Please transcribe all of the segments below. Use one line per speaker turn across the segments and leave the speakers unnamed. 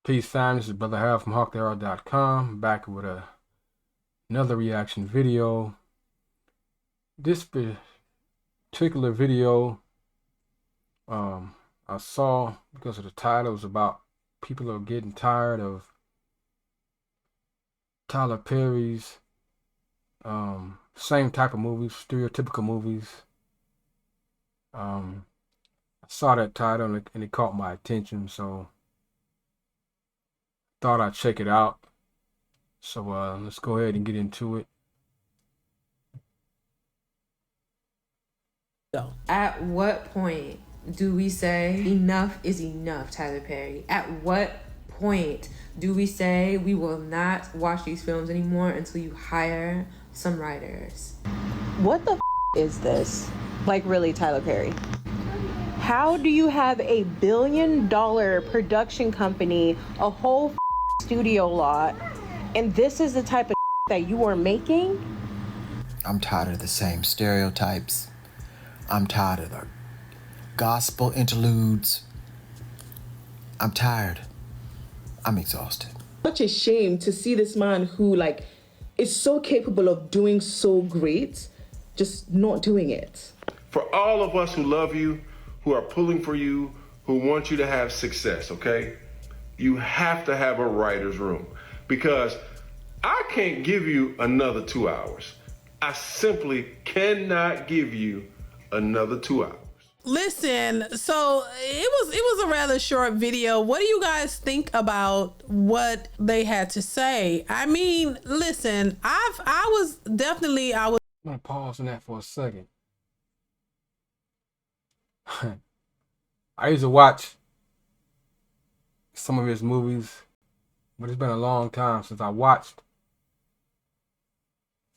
Peace, fam. This is Brother Harold from HawkTheHarrow.com, back with another reaction video. This particular video, I saw because of the title. It was about people are getting tired of Tyler Perry's same type of movies, stereotypical movies. I saw that title and it caught my attention, so thought I'd check it out. So let's go ahead and get into it.
At what point do we say enough is enough, Tyler Perry? At what point do we say we will not watch these films anymore until you hire some writers?
What the is this? Like, really, Tyler Perry? How do you have a $1 billion production company, a whole studio lot, and this is the type of that you are making?
I'm tired of the same stereotypes. I'm tired of the gospel interludes. I'm tired. I'm exhausted.
Such a shame to see this man who is so capable of doing so great, just not doing it.
For all of us who love you, who are pulling for you, who want you to have success, okay? You have to have a writer's room, because I can't give you another 2 hours. I simply cannot give you another 2 hours.
Listen, so it was a rather short video. What do you guys think about what they had to say? I mean, listen, I was.
I'm gonna pause on that for a second. I used to watch some of his movies, but it's been a long time since I watched.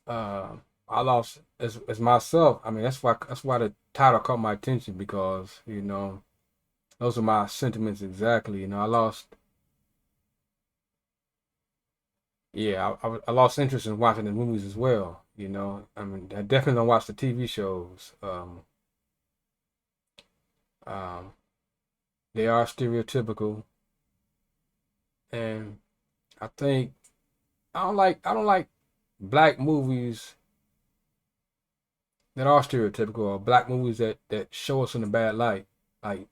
I lost as myself. I mean, that's why the title caught my attention, because those are my sentiments exactly. I lost. Yeah, I lost interest in watching the movies as well. I mean, I definitely don't watch the TV shows. They are stereotypical, and I think I don't like black movies that are stereotypical, or black movies that show us in a bad light. Like,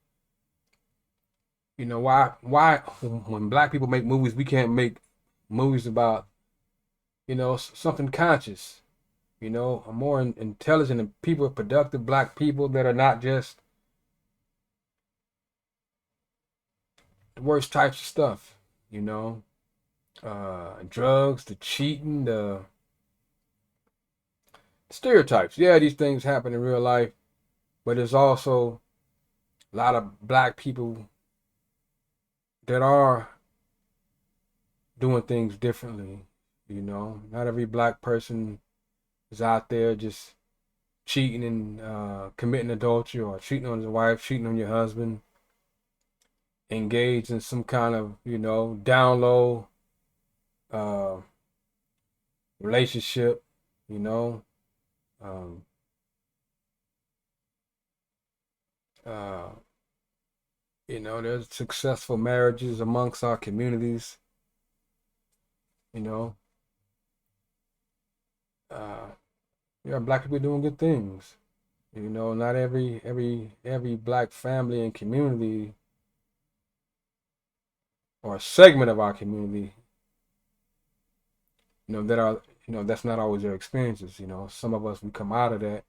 why when black people make movies, we can't make movies about something conscious, a more intelligent and productive black people that are not just the worst types of stuff, drugs, the cheating, the stereotypes. Yeah, these things happen in real life, but there's also a lot of black people that are doing things differently. Not every black person is out there just cheating and committing adultery, or cheating on his wife, cheating on your husband, engaged in some kind of down low relationship. Um, there's successful marriages amongst our communities. Yeah, black people doing good things. Not every black family and community, or a segment of our community, that are, that's not always their experiences. Some of us, we come out of that.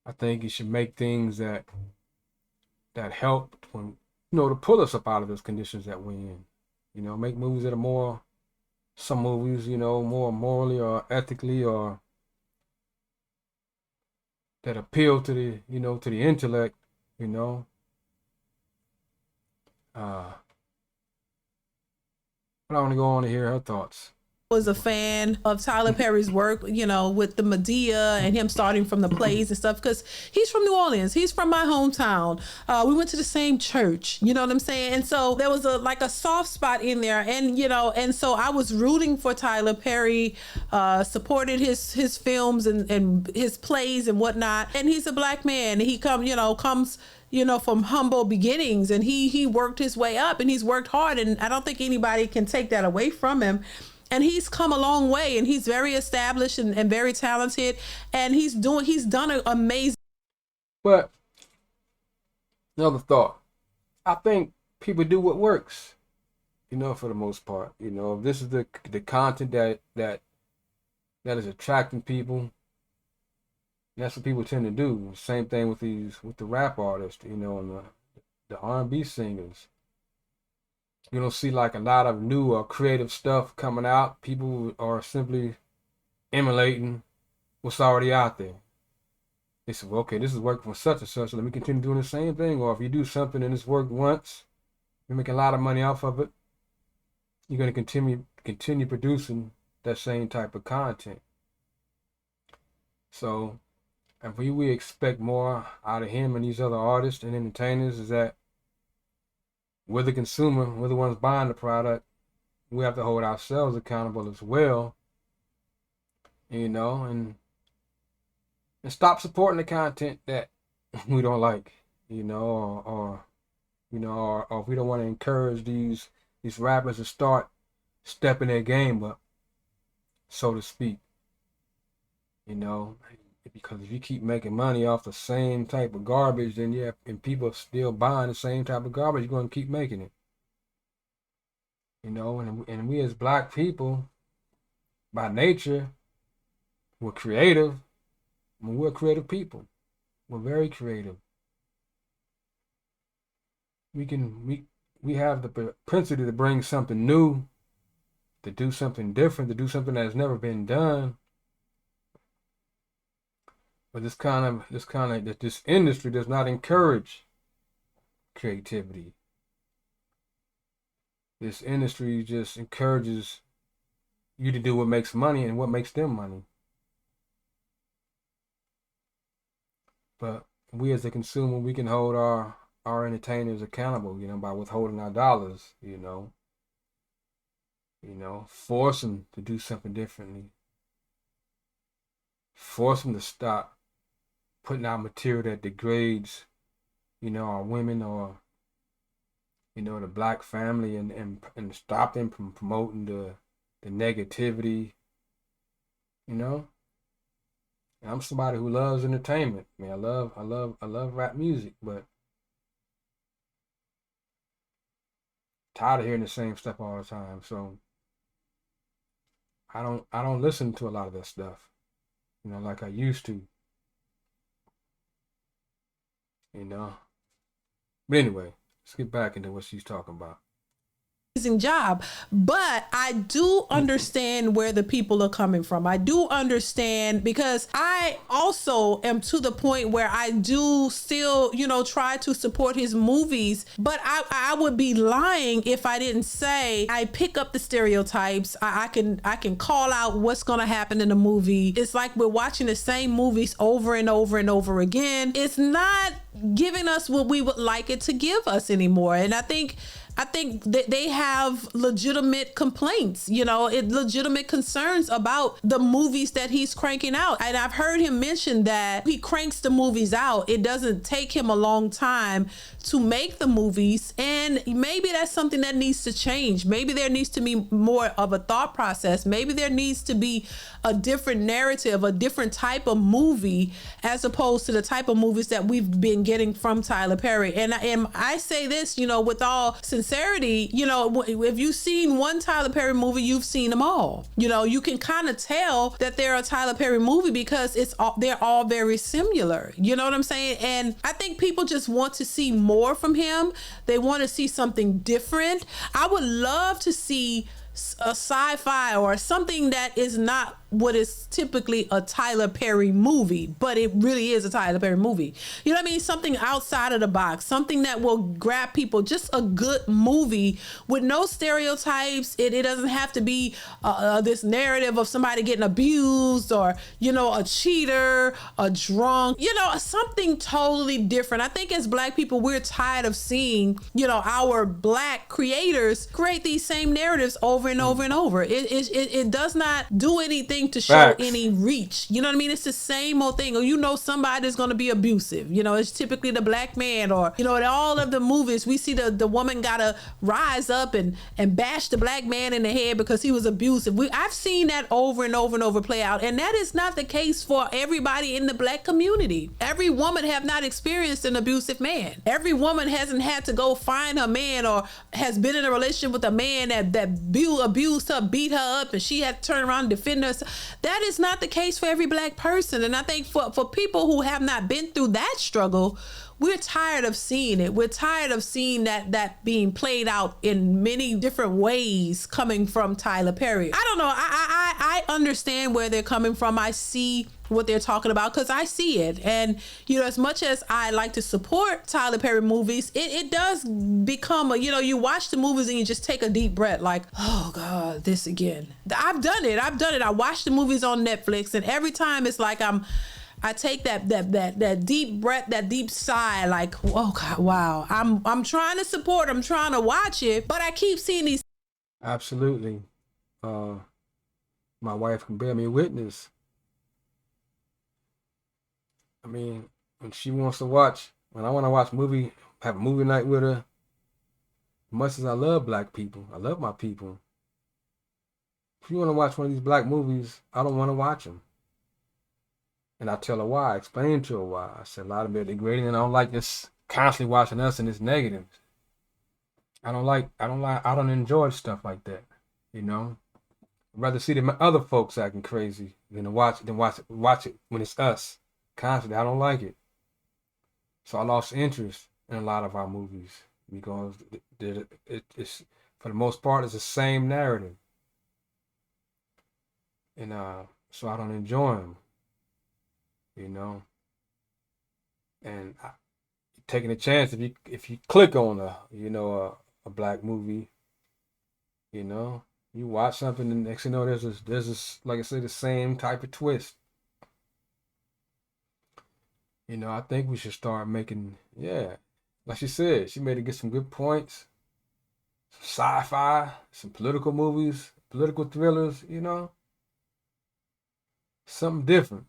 I think you should make things that help when to pull us up out of those conditions that we're in. Make movies that are more, some movies, more morally or ethically, or that appeal to the to the intellect. But I want to go on to hear her thoughts.
was a fan of Tyler Perry's work, you know, with the Medea and him starting from the plays and stuff, because he's from New Orleans. He's from my hometown. We went to the same church, you know what I'm saying? And so there was a soft spot in there, and you know, and so I was rooting for Tyler Perry, supported his films and his plays and whatnot. And he's a black man. He comes from humble beginnings, and he worked his way up, and he's worked hard, and I don't think anybody can take that away from him. And he's come a long way, and he's very established and very talented, and he's done an amazing.
But another thought, I think people do what works, you know, for the most part. You know, if this is the content that is attracting people, that's what people tend to do. Same thing with the rap artists, you know, and the R&B singers. You don't see like a lot of new or creative stuff coming out. People are simply emulating what's already out there. They say, well, okay, this is working for such and such, so let me continue doing the same thing. Or if you do something and it's worked once, you're making a lot of money off of it, you're going to continue producing that same type of content. So if we expect more out of him and these other artists and entertainers, is that we're the consumer, we're the ones buying the product. We have to hold ourselves accountable as well, you know, and stop supporting the content that we don't like, you know, or if we don't want to encourage these rappers to start stepping their game up, so to speak, you know. Because if you keep making money off the same type of garbage, then yeah, and people are still buying the same type of garbage, you're going to keep making it. You know, and we as black people, by nature, we're creative. I mean, we're creative people. We're very creative. We have the propensity to bring something new, to do something different, to do something that's never been done. But this industry does not encourage creativity. This industry just encourages you to do what makes money and what makes them money. But we as a consumer, we can hold our entertainers accountable, you know, by withholding our dollars, you know, force them to do something differently. Force them to stop putting out material that degrades, you know, our women or, you know, the black family, and stop them from promoting the negativity, you know. And I'm somebody who loves entertainment. I mean, I love rap music, but tired of hearing the same stuff all the time. So I don't listen to a lot of that stuff, you know, like I used to. You know. But anyway, let's get back into what she's talking about.
Job, but I do understand where the people are coming from. I do understand, because I also am to the point where I do still, you know, try to support his movies, but I would be lying if I didn't say I pick up the stereotypes. I can call out what's going to happen in the movie. It's like we're watching the same movies over and over and over again. It's not giving us what we would like it to give us anymore. And I think that they have legitimate complaints, you know, legitimate concerns about the movies that he's cranking out. And I've heard him mention that he cranks the movies out. It doesn't take him a long time to make the movies. And maybe that's something that needs to change. Maybe there needs to be more of a thought process. Maybe there needs to be a different narrative, a different type of movie, as opposed to the type of movies that we've been getting from Tyler Perry. And I say this, you know, with all sincerity, you know, if you've seen one Tyler Perry movie, you've seen them all. You know, you can kind of tell that they're a Tyler Perry movie because they're all very similar. You know what I'm saying? And I think people just want to see more from him. They want to see something different. I would love to see a sci-fi or something that is not what is typically a Tyler Perry movie, but it really is a Tyler Perry movie. You know what I mean? Something outside of the box, something that will grab people, just a good movie with no stereotypes. It doesn't have to be this narrative of somebody getting abused or, you know, a cheater, a drunk, you know, something totally different. I think as Black people, we're tired of seeing, you know, our Black creators create these same narratives over and over and over. It does not do anything to show
Facts.
any reach. You know what I mean? It's the same old thing. Or you know somebody's going to be abusive. You know, it's typically the Black man, or, you know, in all of the movies, we see the woman got to rise up and bash the Black man in the head because he was abusive. I've seen that over and over and over play out. And that is not the case for everybody in the Black community. Every woman have not experienced an abusive man. Every woman hasn't had to go find her man or has been in a relationship with a man that abused her, beat her up, and she had to turn around and defend herself. That is not the case for every Black person. And I think for people who have not been through that struggle, we're tired of seeing it. We're tired of seeing that being played out in many different ways coming from Tyler Perry. I don't know. I understand where they're coming from. I see what they're talking about because I see it. And, you know, as much as I like to support Tyler Perry movies, it does become a, you know, you watch the movies and you just take a deep breath like, oh God, this again. I've done it. I watch the movies on Netflix, and every time it's like I take that deep breath, that deep sigh, like, oh God, wow. I'm trying to support, I'm trying to watch it, but I keep seeing these.
Absolutely. My wife can bear me witness. I mean, when I want to watch movie, have a movie night with her, much as I love Black people, I love my people. If you want to watch one of these Black movies, I don't want to watch them. And I tell her why, I explain to her why. I said a lot of it are degrading, and I don't like this constantly watching us and it's negative. I don't enjoy stuff like that, you know. I'd rather see the other folks acting crazy than watch it when it's us constantly. I don't like it. So I lost interest in a lot of our movies because it's for the most part it's the same narrative, and so I don't enjoy them, you know. And taking a chance if you click on a Black movie, you know. You watch something, and next thing you know, there's this, like I said, the same type of twist. You know, I think we should start making, like she said, she made it get some good points. Some sci-fi, some political movies, political thrillers, you know. Something different.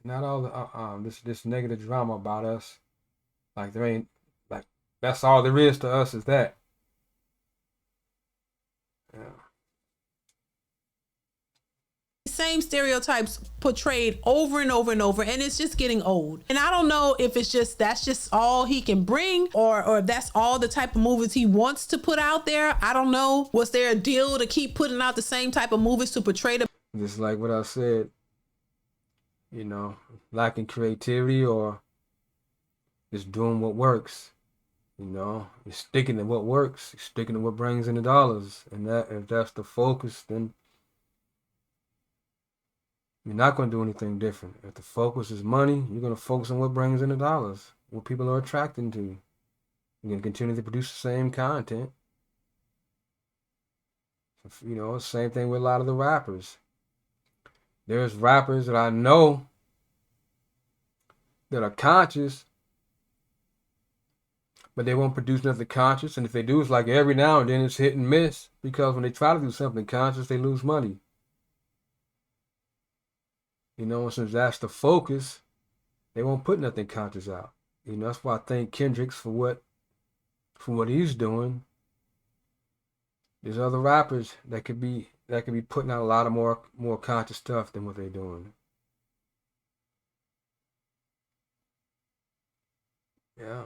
Not all the this negative drama about us. Like there ain't, like, that's all there is to us is that. Yeah.
Same stereotypes portrayed over and over and over, and it's just getting old. And I don't know if that's just all he can bring, or if that's all the type of movies he wants to put out there. I don't know. Was there a deal to keep putting out the same type of movies to portray them?
Just like what I said, you know, lacking creativity or just doing what works. You know, you're sticking to what works, you're sticking to what brings in the dollars. And that if that's the focus, then you're not going to do anything different. If the focus is money, you're going to focus on what brings in the dollars, what people are attracting to. You're going to continue to produce the same content. You know, same thing with a lot of the rappers. There's rappers that I know that are conscious, but they won't produce nothing conscious. And if they do, it's like every now and then it's hit and miss, because when they try to do something conscious, they lose money. You know, since that's the focus, they won't put nothing conscious out. You know, that's why I thank Kendrick's for what he's doing. There's other rappers that could be putting out a lot of more conscious stuff than what they're doing. Yeah.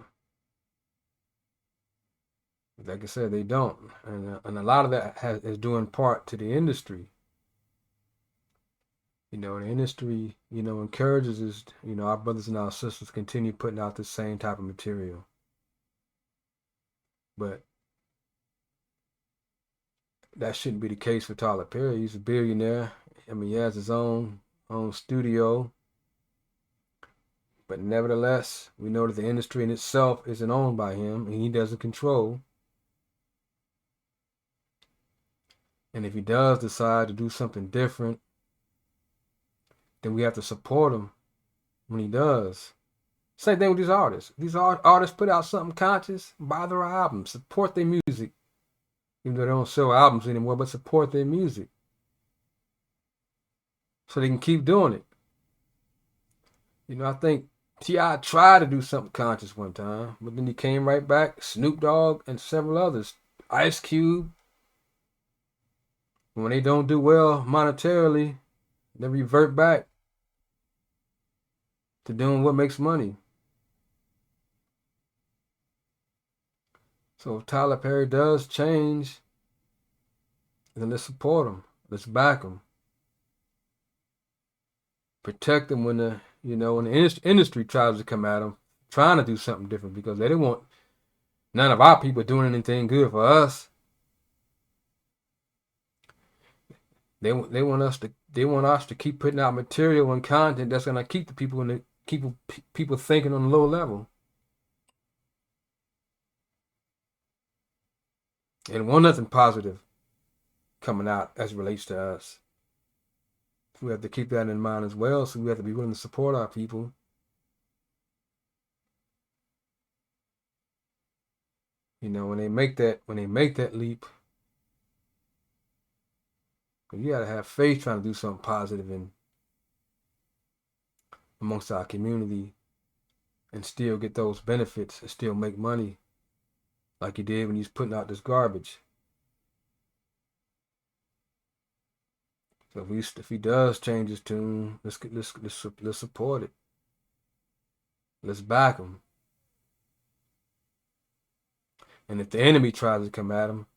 Like I said, they don't, and a lot of that is due in part to the industry. You know, the industry, you know, encourages us, you know, our brothers and our sisters continue putting out the same type of material. But that shouldn't be the case for Tyler Perry. He's a billionaire. I mean, he has his own studio. But nevertheless, we know that the industry in itself isn't owned by him, and he doesn't control. And if he does decide to do something different, then we have to support him when he does. Same thing with these artists. These artists put out something conscious, buy their albums, support their music. Even though they don't sell albums anymore, but support their music. So they can keep doing it. You know, I think T.I. tried to do something conscious one time, but then he came right back. Snoop Dogg and several others. Ice Cube. When they don't do well monetarily, they revert back to doing what makes money. So if Tyler Perry does change, then let's support him. Let's back him. Protect him when the industry tries to come at him, trying to do something different, because they don't want none of our people doing anything good for us. They want us to keep putting out material and content that's gonna keep the people thinking on a low level. And want nothing positive coming out as it relates to us. We have to keep that in mind as well. So we have to be willing to support our people. You know, when they make that leap, you gotta have faith trying to do something positive amongst our community and still get those benefits and still make money like he did when he's putting out this garbage. So if he does change his tune, let's support it. Let's back him. And if the enemy tries to come at him,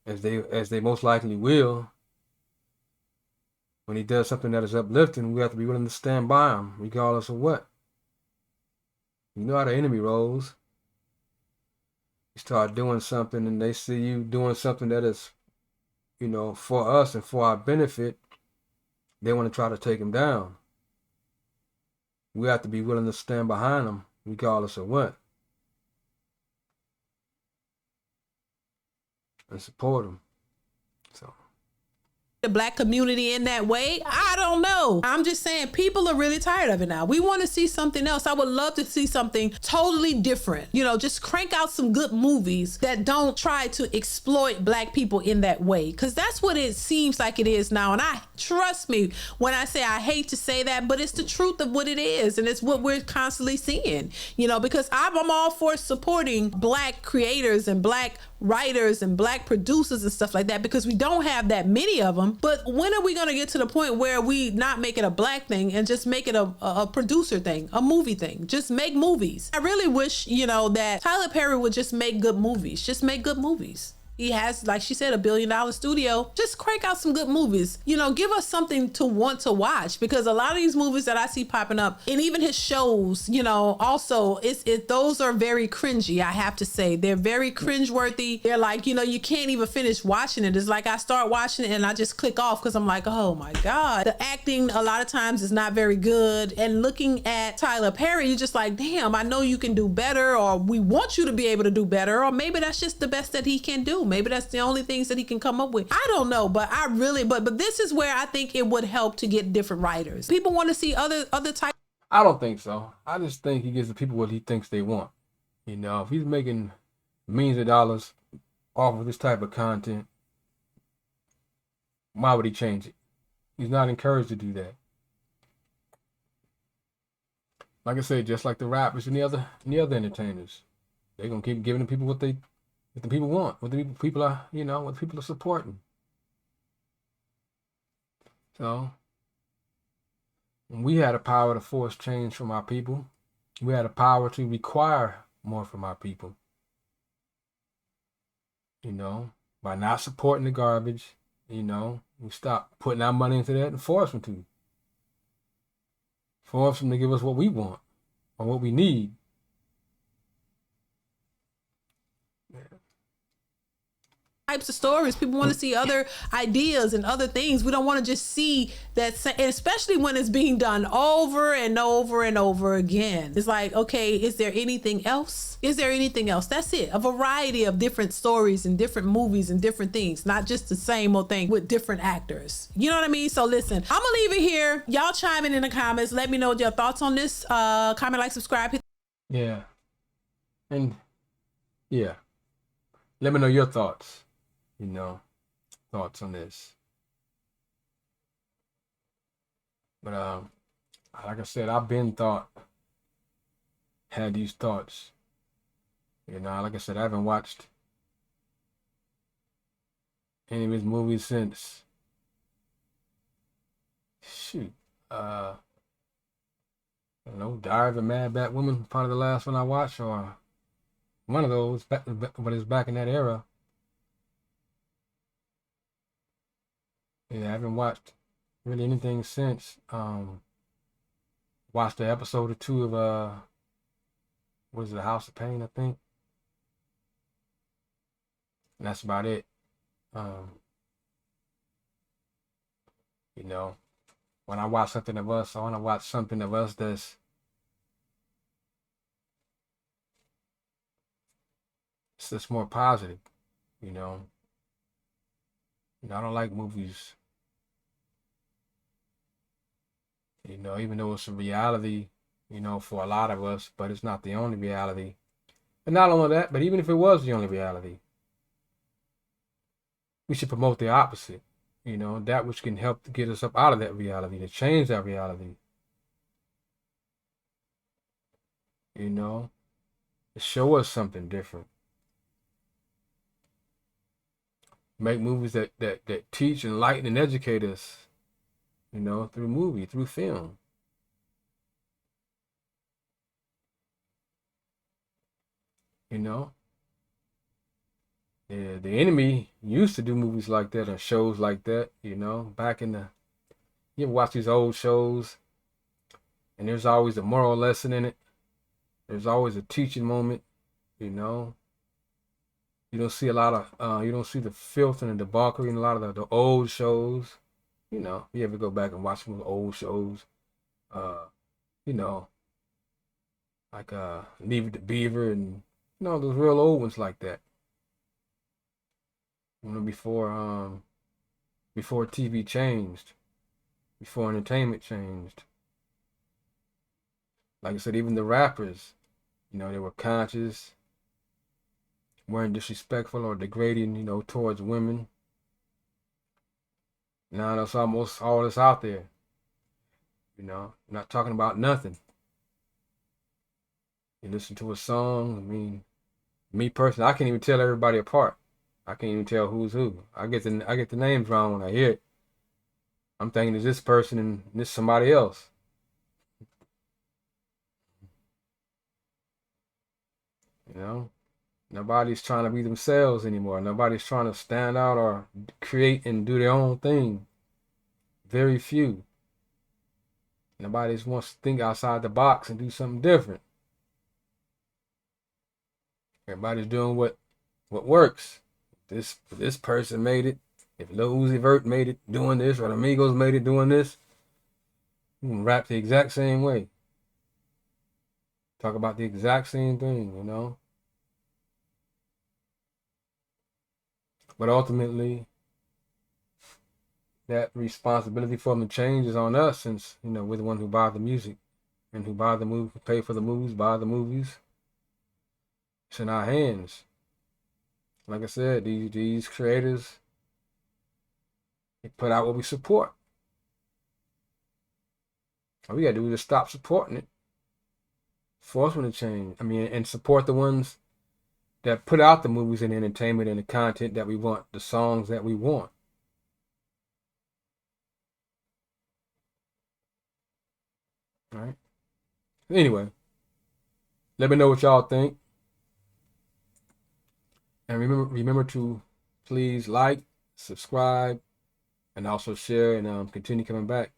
as they most likely will, when he does something that is uplifting, we have to be willing to stand by him, regardless of what. You know how the enemy rolls. You start doing something and they see you doing something that is, for us and for our benefit, they want to try to take him down. We have to be willing to stand behind him, regardless of what. And support him. So
the black community in that way, I don't know. I'm just saying people are really tired of it now. We want to see something else. I would love to see something totally different. Just crank out some good movies that don't try to exploit black people in that way, because that's what it seems like it is now. And I trust me when I say, I hate to say that, but it's the truth of what it is, and it's what we're constantly seeing, because I'm all for supporting black creators and black writers and black producers and stuff like that, because we don't have that many of them. But when are we going to get to the point where we not make it a black thing and just make it a producer thing, a movie thing? Just make movies. I really wish, that Tyler Perry would just make good movies. Just make good movies. He has, like she said, $1 billion studio. Just crank out some good movies. Give us something to want to watch, because a lot of these movies that I see popping up, and even his shows, also those are very cringy. I have to say, they're very cringeworthy. They're like, you can't even finish watching it. It's like I start watching it and I just click off because I'm like, oh my God. The acting a lot of times is not very good. And looking at Tyler Perry, you're just like, damn, I know you can do better, or we want you to be able to do better, or maybe that's just the best that he can do. Maybe that's the only things that he can come up with. I don't know, but but this is where I think it would help to get different writers. People want to see other types.
I don't think so. I just think he gives the people what he thinks they want. If he's making millions of dollars off of this type of content, why would he change it? He's not encouraged to do that. Like I said, just like the rappers and the other entertainers, they're gonna keep giving the people what the people want, what the people are, what people are supporting. So, when we had a power to force change from our people, we had a power to require more from our people. By not supporting the garbage, we stop putting our money into that and force them to. Force them to give us what we want or what we need.
types of stories. People want to see other ideas and other things. We don't want to just see that, and especially when it's being done over and over and over again. It's like, okay, is there anything else? Is there anything else? That's it. A variety of different stories and different movies and different things, not just the same old thing with different actors. You know what I mean? So listen, I'm gonna leave it here. Y'all chime in the comments. Let me know your thoughts on this. Comment, like, subscribe.
Yeah. And yeah. Let me know your thoughts. Thoughts on this. But like I said, I've been had these thoughts. Like I said, I haven't watched any of his movies since I don't know, Diary of a Mad Black Woman, probably the last one I watched, or one of those, but it's back in that era. Yeah, I haven't watched really anything since. Watched an episode or two of what is it, House of Pain, I think. And that's about it. When I watch something of us, I want to watch something of us that's more positive. I don't like movies, even though it's a reality, for a lot of us, but it's not the only reality. And not only that, but even if it was the only reality, we should promote the opposite, that which can help to get us up out of that reality, to change that reality, to show us something different. Make movies that teach, enlighten, and educate us, through movie, through film. The enemy used to do movies like that and shows like that, back in the, you ever watch these old shows and there's always a moral lesson in it. There's always a teaching moment, You don't see a lot of, you don't see the filth and the debauchery in a lot of the old shows. You ever go back and watch some of the old shows, you know, like Leave It to Beaver and, those real old ones like that. Before TV changed, before entertainment changed. Like I said, even the rappers, they were conscious, weren't disrespectful or degrading, towards women. Now that's almost all that's out there. Not talking about nothing. You listen to a song, me personally, I can't even tell everybody apart. I can't even tell who's who. I get the names wrong when I hear it. I'm thinking it's this person and this somebody else. Nobody's trying to be themselves anymore. Nobody's trying to stand out or create and do their own thing. Very few. Nobody just wants to think outside the box and do something different. Everybody's doing what works. This person made it. If Lil Uzi Vert made it doing this, or the Migos made it doing this, you can rap the exact same way. Talk about the exact same thing, But ultimately, that responsibility for the change is on us, since, we're the one who buy the music and who buy the movie, pay for the movies, buy the movies. It's in our hands. Like I said, these creators, they put out what we support. All we gotta do is just stop supporting it. Force them to change. And support the ones that put out the movies and entertainment and the content that we want, the songs that we want. All right. Anyway, let me know what y'all think. And remember to please like, subscribe, and also share, and continue coming back.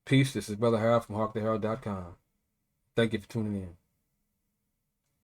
Peace. This is Brother Harold from HawkTheHerald.com. Thank you for tuning in.